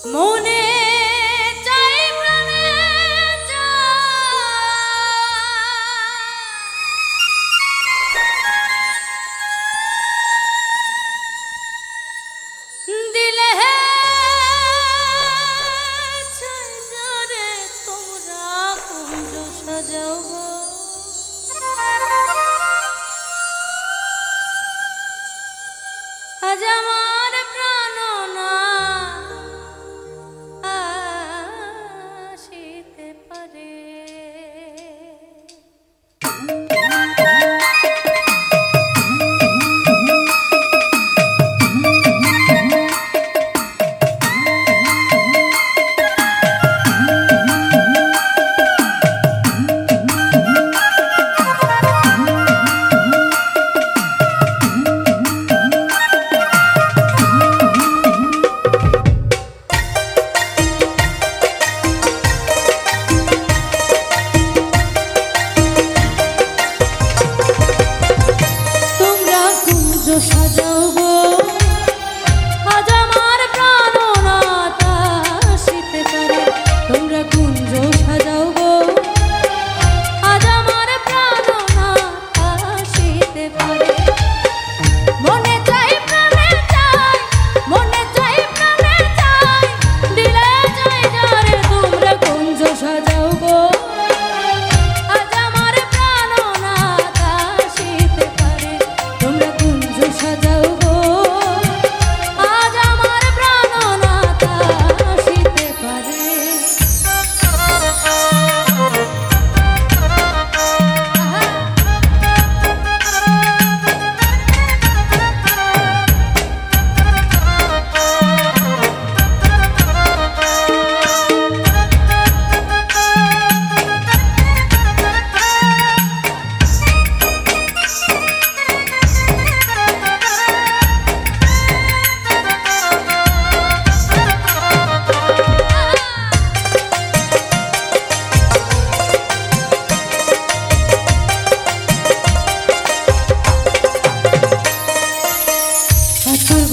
মনে চাই প্রাণে দিলে রে তোমরা কুঞ্জ সাজাও আজ আমার প্রাণ না আসিতে পারে। সাজাও গো আজ আমার প্রাণ নাথ আসিতে পারে। তোমরা কুঞ্জ সাজাও গো আজ আমার প্রাণ নাথ আসিতে পারে। মনে চাই প্রাণে চাই, মনে চাই প্রাণে চাই, দিলে চাই যারে তোমরা কুঞ্জ সাজাও গো আজ আমার প্রাণ নাথ আসিতে পারে। তোমরা কুঞ্জ সাজাও গো আজ আমার প্রাণ নাথ আসিতে পারে।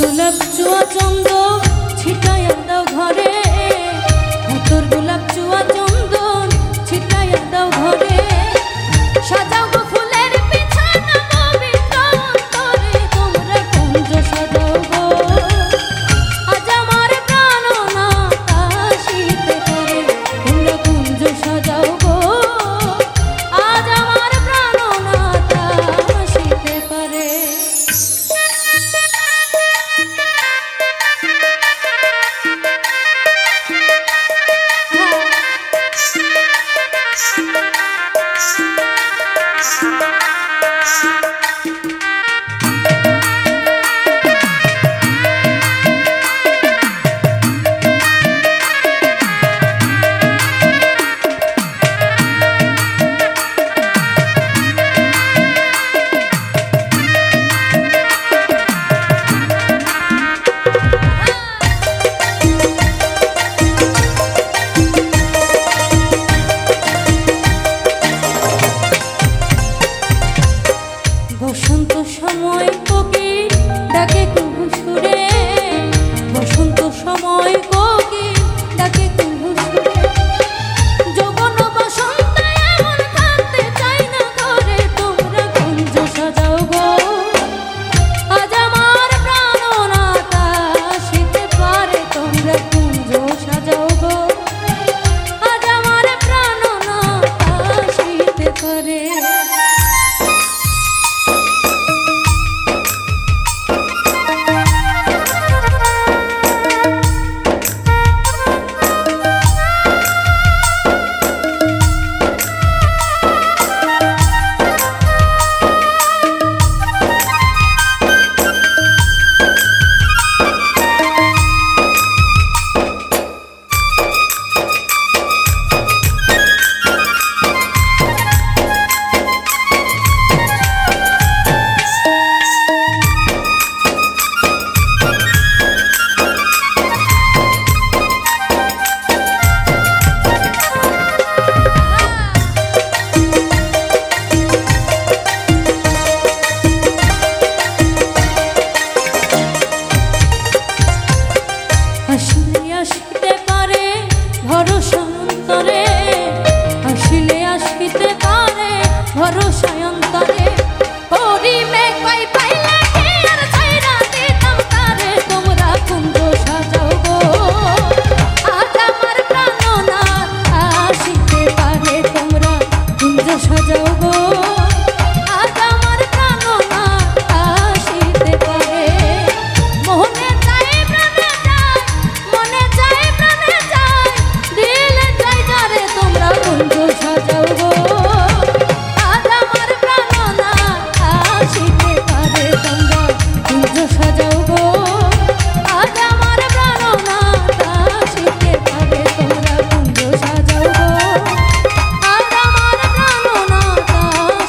গোলাপ চুয়া চন্দন ছিটাইয়া দাও ঘরে, হাতর গোলাপ চুয়া চন্দন ছিটাইয়া দাও ঘরে। সাজাও গো ফুলের বিছানা পবিত্র অন্তরে, তোমরা কুঞ্জ সাজাও গো আজ আমার প্রাণ নাথ আসিতে পারে। তোমরা কুঞ্জ সাজাও গো আজ আমার প্রাণ নাথ আসিতে পারে। বসন্ত সময় কোকিল ডাকে কুহু সুরে, বসন্ত সময় কোকিল ডাকে কুহু সুরে। যৌবন বসন্ত এমন থাকতে চাই না ঘরে, তোমরা কুঞ্জ সাজাও গো আজ আমার প্রাণ নাথ আসিতে পারে। তোমরা কুঞ্জ সাজাও গো আজ আমার প্রাণ নাথ আসিতে পারে। সাজাও গো আজ আমার প্রাণনাথা শিখতে পাবে তোমরা কুঞ্জ সাজাও গো আজ আমার প্রাণনাথা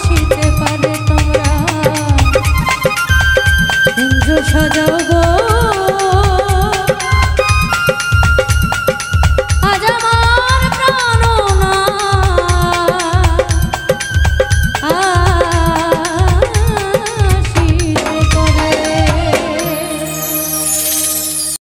শিখতে পাবে তোমরা কুঞ্জ সাজাও গো